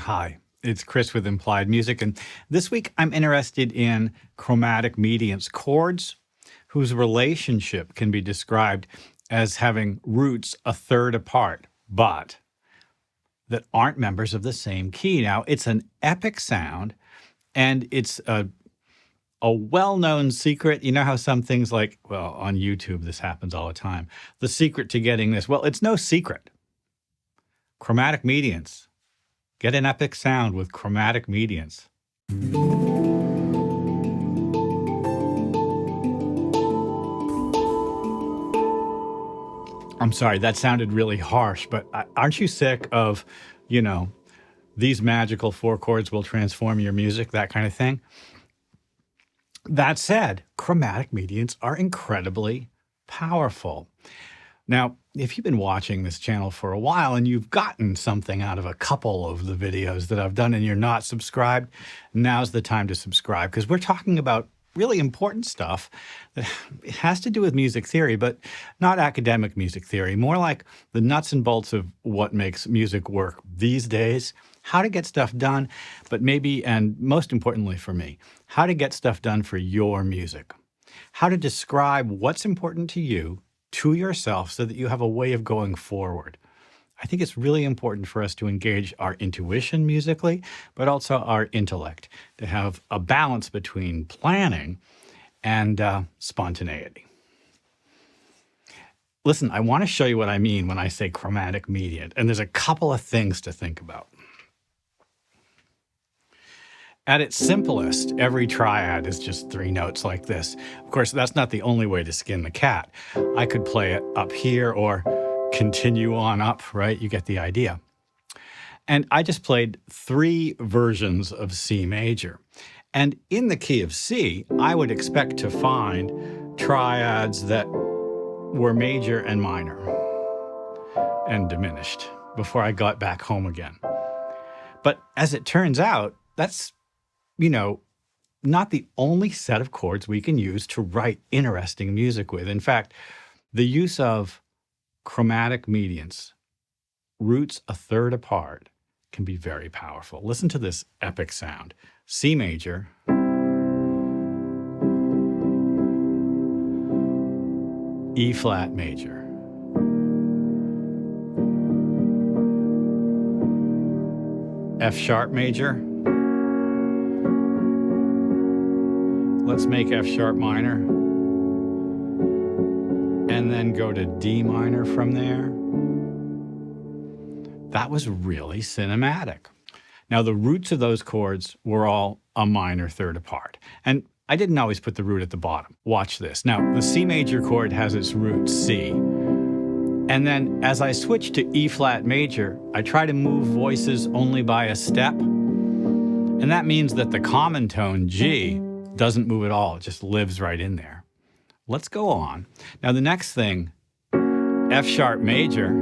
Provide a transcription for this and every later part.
Hi, it's Chris with Implied Music, and this week I'm interested in chromatic mediants, chords whose relationship can be described as having roots a third apart, but that aren't members of the same key. Now, it's an epic sound, and it's a well-known secret. You know how some things like, well, on YouTube, this happens all the time. The secret to getting this, well, it's no secret. Chromatic mediants. Get an epic sound with chromatic mediants. I'm sorry, that sounded really harsh, but aren't you sick of, these magical 4 chords will transform your music, that kind of thing? That said, chromatic mediants are incredibly powerful. Now, if you've been watching this channel for a while and you've gotten something out of a couple of the videos that I've done and you're not subscribed, now's the time to subscribe, because we're talking about really important stuff that has to do with music theory, but not academic music theory, more like the nuts and bolts of what makes music work these days, how to get stuff done, but maybe, and most importantly for me, how to get stuff done for your music, how to describe what's important to you, to yourself, so that you have a way of going forward. I think it's really important for us to engage our intuition musically, but also our intellect, to have a balance between planning and spontaneity. Listen, I want to show you what I mean when I say chromatic mediant, and there's a couple of things to think about. At its simplest, every triad is just 3 notes like this. Of course, that's not the only way to skin the cat. I could play it up here or continue on up, right? You get the idea. And I just played 3 versions of C major. And in the key of C, I would expect to find triads that were major and minor and diminished before I got back home again. But as it turns out, that's not the only set of chords we can use to write interesting music with. In fact, the use of chromatic mediants, roots a third apart, can be very powerful. Listen to this epic sound. C major, E flat major, F sharp major. Let's make F sharp minor, and then go to D minor from there. That was really cinematic. Now, the roots of those chords were all a minor third apart, and I didn't always put the root at the bottom. Watch this. Now, the C major chord has its root C, and then as I switch to E flat major, I try to move voices only by a step, and that means that the common tone, G, doesn't move at all. It just lives right in there. Let's go on. Now, the next thing, F sharp major,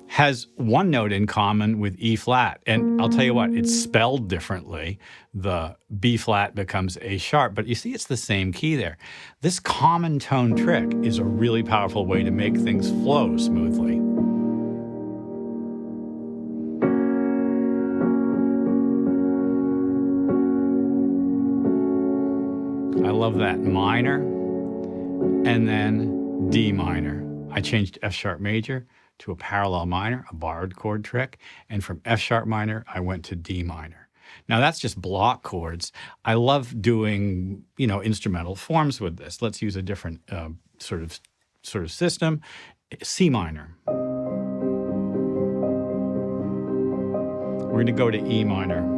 has 1 note in common with E flat. And I'll tell you what, it's spelled differently. The B flat becomes A sharp, but you see it's the same key there. This common tone trick is a really powerful way to make things flow smoothly. I love that minor, and then D minor. I changed F sharp major to a parallel minor, a borrowed chord trick, and from F sharp minor, I went to D minor. Now that's just block chords. I love doing, instrumental forms with this. Let's use a different sort of system. C minor. We're going to go to E minor.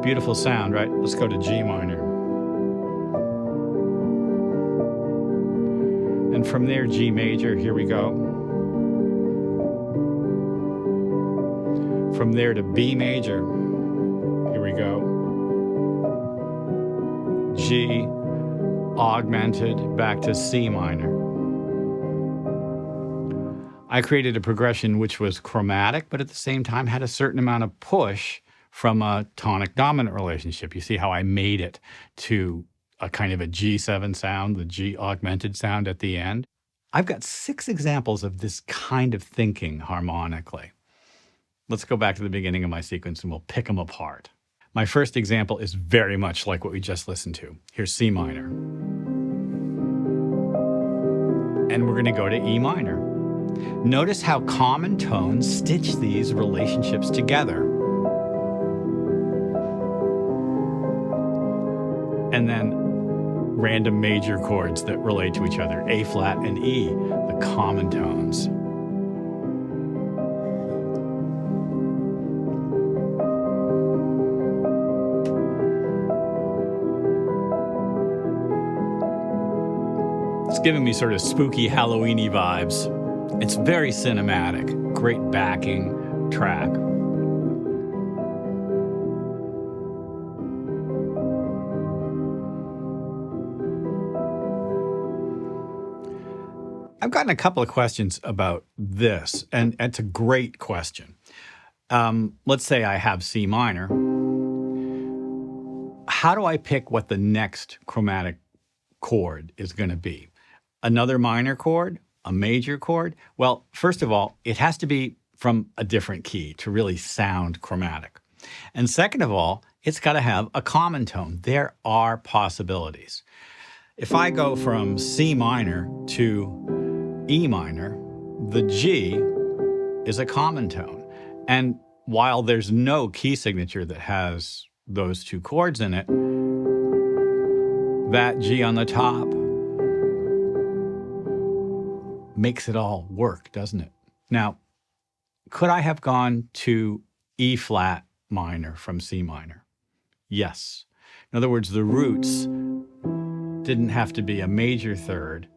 Beautiful sound, right? Let's go to G minor. And from there, G major, here we go. From there to B major, here we go. G, augmented, back to C minor. I created a progression which was chromatic, but at the same time had a certain amount of push from a tonic-dominant relationship. You see how I made it to a kind of a G7 sound, the G augmented sound at the end? I've got 6 examples of this kind of thinking harmonically. Let's go back to the beginning of my sequence and we'll pick them apart. My first example is very much like what we just listened to. Here's C minor. And we're going to go to E minor. Notice how common tones stitch these relationships together. And then random major chords that relate to each other, A flat and E, the common tones. It's giving me sort of spooky Halloween-y vibes. It's very cinematic, great backing track. I've gotten a couple of questions about this, and it's a great question. Let's say I have C minor. How do I pick what the next chromatic chord is going to be? Another minor chord? A major chord? Well, first of all, it has to be from a different key to really sound chromatic. And second of all, it's got to have a common tone. There are possibilities. If I go from C minor to E minor, the G is a common tone. And while there's no key signature that has those 2 chords in it, that G on the top makes it all work, doesn't it? Now, could I have gone to E flat minor from C minor? Yes. In other words, the roots didn't have to be a major third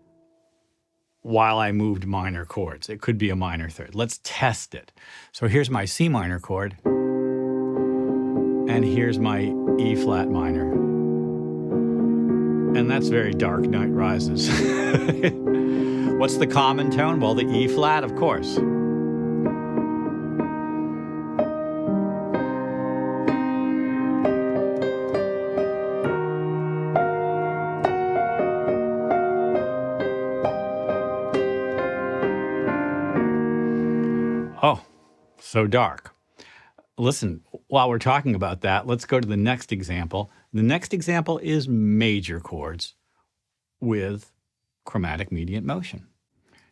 while I moved minor chords. It could be a minor third. Let's test it. So here's my C minor chord, and here's my E flat minor. And that's very Dark Knight Rises. What's the common tone? Well, the E flat, of course. Oh, so dark. Listen, while we're talking about that, let's go to the next example. The next example is major chords with chromatic mediant motion.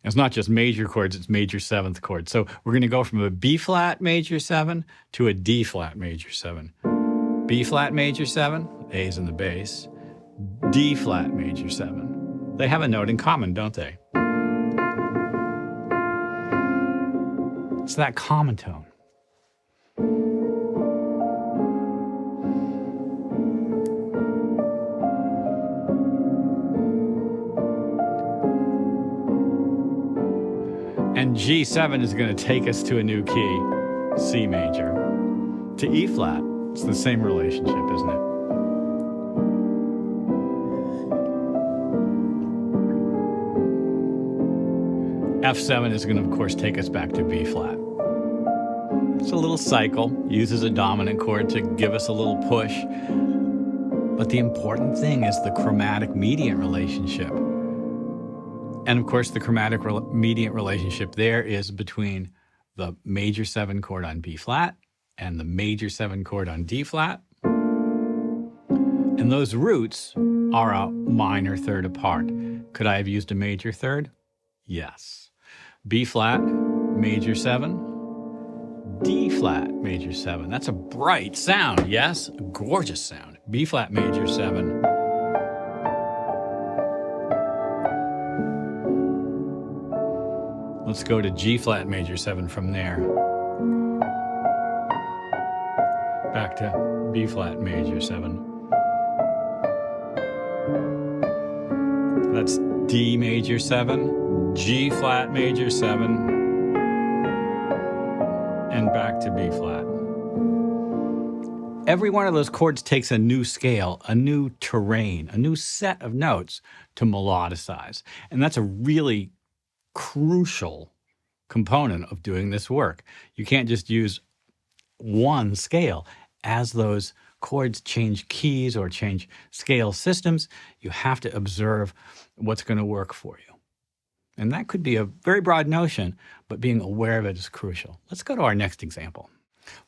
It's not just major chords, it's major 7th chord. So we're going to go from a B flat major 7 to a D flat major 7. B flat major 7, A's in the bass. D flat major 7. They have a note in common, don't they? It's that common tone. And G7 is going to take us to a new key, C major, to E flat. It's the same relationship, isn't it? F7 is going to, of course, take us back to B flat. It's a little cycle, uses a dominant chord to give us a little push. But the important thing is the chromatic mediant relationship. And of course, the chromatic mediant relationship there is between the major 7 chord on B flat and the major 7 chord on D flat. And those roots are a minor third apart. Could I have used a major third? Yes. B flat, major 7, D flat, major 7. That's a bright sound, yes? A gorgeous sound. B flat, major 7. Let's go to G flat major 7 from there. Back to B flat major 7. That's D major 7, G flat major 7, and back to B flat. Every one of those chords takes a new scale, a new terrain, a new set of notes to melodicize. And that's a really crucial component of doing this work. You can't just use one scale. As those chords change keys or change scale systems, you have to observe what's going to work for you. And that could be a very broad notion, but being aware of it is crucial. Let's go to our next example.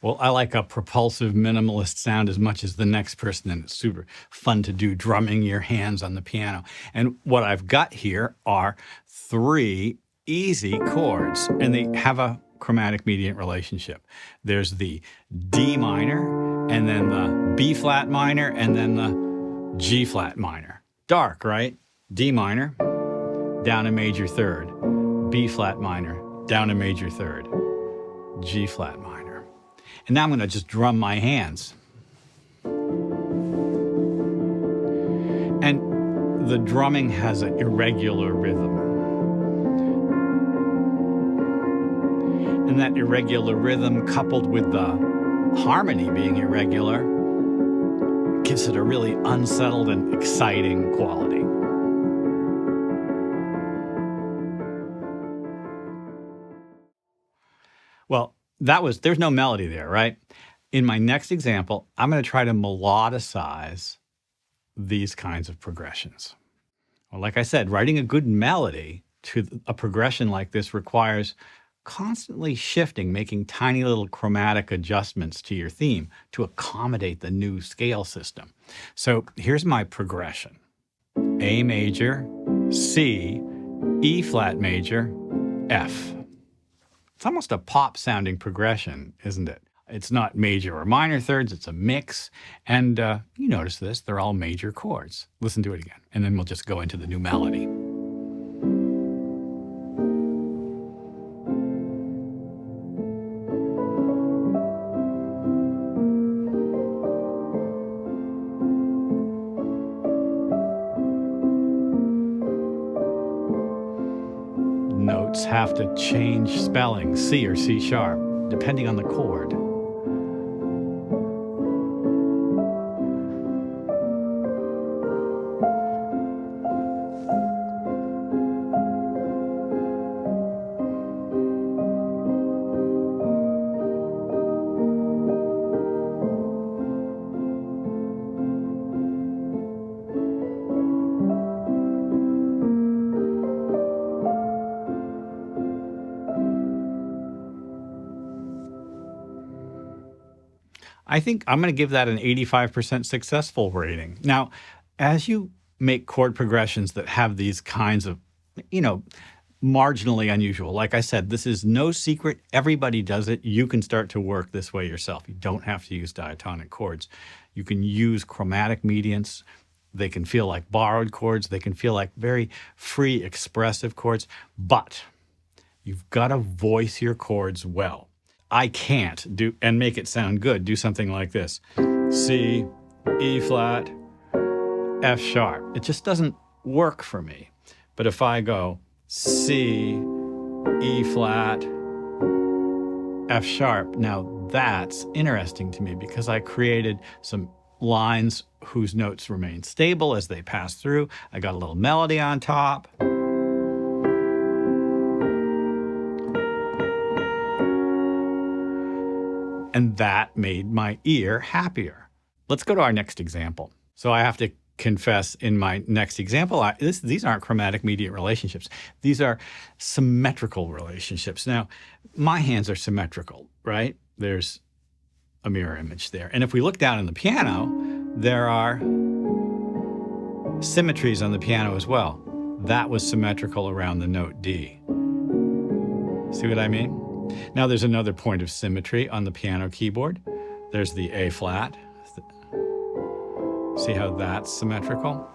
Well, I like a propulsive minimalist sound as much as the next person, and it's super fun to do drumming your hands on the piano. And what I've got here are 3 easy chords, and they have a chromatic mediant relationship. There's the D minor, and then the B flat minor, and then the G flat minor. Dark, right? D minor, down a major third. B flat minor, down a major third. G flat minor. And now I'm going to just drum my hands. And the drumming has an irregular rhythm. And that irregular rhythm, coupled with the harmony being irregular, gives it a really unsettled and exciting quality. Well, there's no melody there, right? In my next example, I'm going to try to melodicize these kinds of progressions. Well, like I said, writing a good melody to a progression like this requires constantly shifting, making tiny little chromatic adjustments to your theme to accommodate the new scale system. So here's my progression. A major, C, E flat major, F. It's almost a pop-sounding progression, isn't it? It's not major or minor thirds, it's a mix. And you notice this, they're all major chords. Listen to it again, and then we'll just go into the new melody. Notes have to change spelling, C or C sharp, depending on the chord. I think I'm going to give that an 85% successful rating. Now, as you make chord progressions that have these kinds of, marginally unusual, like I said, this is no secret. Everybody does it. You can start to work this way yourself. You don't have to use diatonic chords. You can use chromatic mediants. They can feel like borrowed chords. They can feel like very free, expressive chords. But you've got to voice your chords well. I can't do and make it sound good. Do something like this. C, E flat, F sharp. It just doesn't work for me. But if I go C, E flat, F sharp, now that's interesting to me because I created some lines whose notes remain stable as they pass through. I got a little melody on top. And that made my ear happier. Let's go to our next example. So I have to confess, in my next example, these aren't chromatic mediant relationships. These are symmetrical relationships. Now, my hands are symmetrical, right? There's a mirror image there. And if we look down on the piano, there are symmetries on the piano as well. That was symmetrical around the note D. See what I mean? Now there's another point of symmetry on the piano keyboard. There's the A flat. See how that's symmetrical?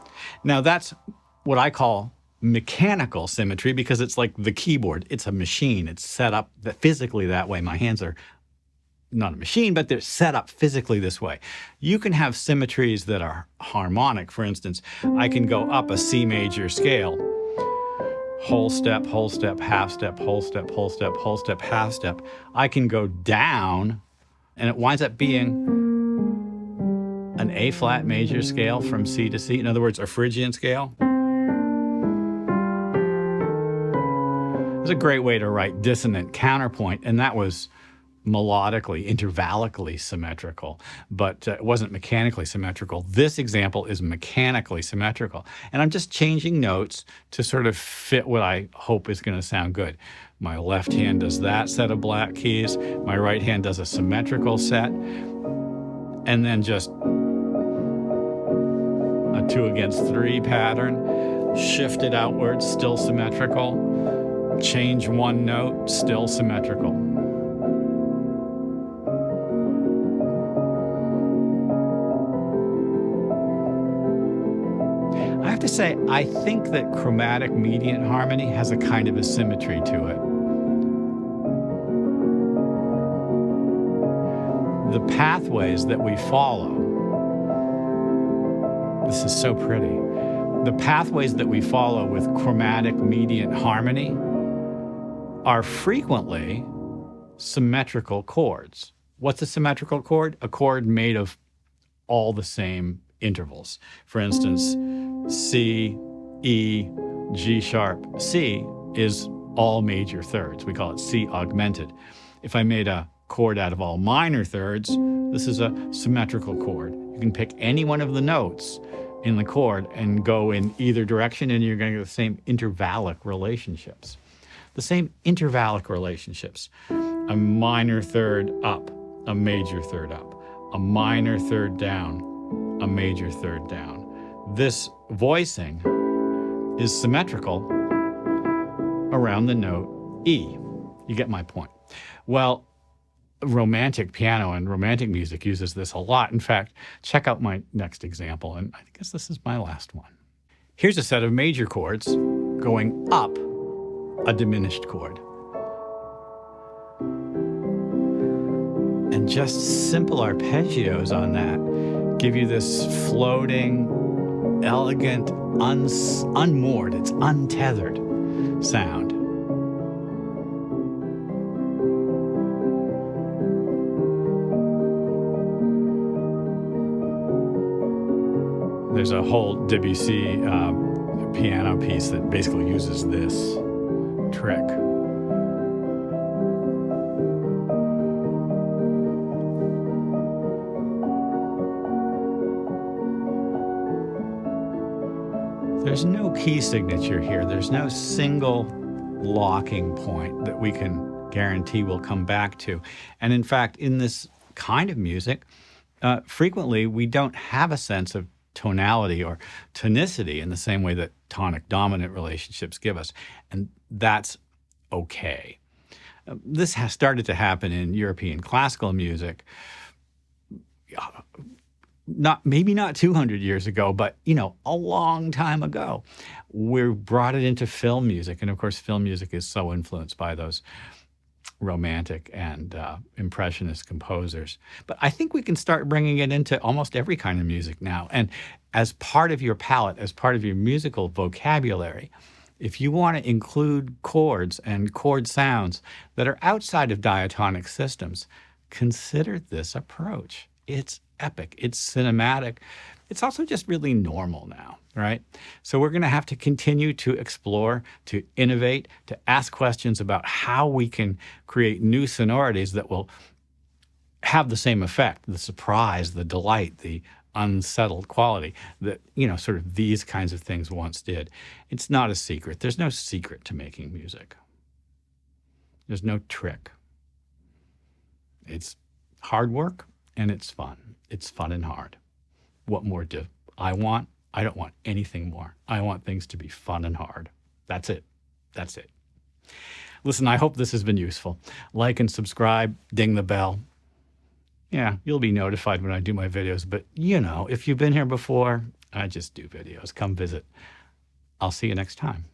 Now that's what I call mechanical symmetry because it's like the keyboard. It's a machine. It's set up physically that way. My hands are not a machine, but they're set up physically this way. You can have symmetries that are harmonic. For instance, I can go up a C major scale. Whole step, half step, whole step, whole step, whole step, half step. I can go down, and it winds up being an A flat major scale from C to C. In other words, a Phrygian scale. It's a great way to write dissonant counterpoint, and that was melodically, intervallically symmetrical, but it wasn't mechanically symmetrical. This example is mechanically symmetrical. And I'm just changing notes to sort of fit what I hope is going to sound good. My left hand does that set of black keys. My right hand does a symmetrical set. And then just a 2 against 3 pattern. Shift it outwards, still symmetrical. Change one note, still symmetrical. I have to say, I think that chromatic mediant harmony has a kind of a symmetry to it. The pathways that we follow, this is so pretty. The pathways that we follow with chromatic mediant harmony are frequently symmetrical chords. What's a symmetrical chord? A chord made of all the same intervals. For instance, C, E, G sharp. C is all major thirds. We call it C augmented. If I made a chord out of all minor thirds, this is a symmetrical chord. You can pick any one of the notes in the chord and go in either direction, and you're going to get the same intervallic relationships. The same intervallic relationships. A minor third up, a major third up, a minor third down, a major third down. This voicing is symmetrical around the note E. You get my point. Well, romantic piano and romantic music uses this a lot. In fact, check out my next example, and I guess this is my last one. Here's a set of major chords going up a diminished chord. And just simple arpeggios on that give you this floating, elegant, unmoored, it's untethered sound. There's a whole Debussy piano piece that basically uses this trick. There's no key signature here. There's no single locking point that we can guarantee we'll come back to. And in fact, in this kind of music, frequently we don't have a sense of tonality or tonicity in the same way that tonic-dominant relationships give us. And that's okay. This has started to happen in European classical music, maybe not 200 years ago, but, a long time ago. We brought it into film music. And of course, film music is so influenced by those romantic and impressionist composers. But I think we can start bringing it into almost every kind of music now. And as part of your palette, as part of your musical vocabulary, if you want to include chords and chord sounds that are outside of diatonic systems, consider this approach. It's epic. It's cinematic. It's also just really normal now, right? So we're going to have to continue to explore, to innovate, to ask questions about how we can create new sonorities that will have the same effect, the surprise, the delight, the unsettled quality that, sort of these kinds of things once did. It's not a secret. There's no secret to making music. There's no trick. It's hard work and it's fun. It's fun and hard. What more do I want? I don't want anything more. I want things to be fun and hard. That's it. That's it. Listen, I hope this has been useful. Like and subscribe, ding the bell. Yeah, you'll be notified when I do my videos, but if you've been here before, I just do videos. Come visit. I'll see you next time.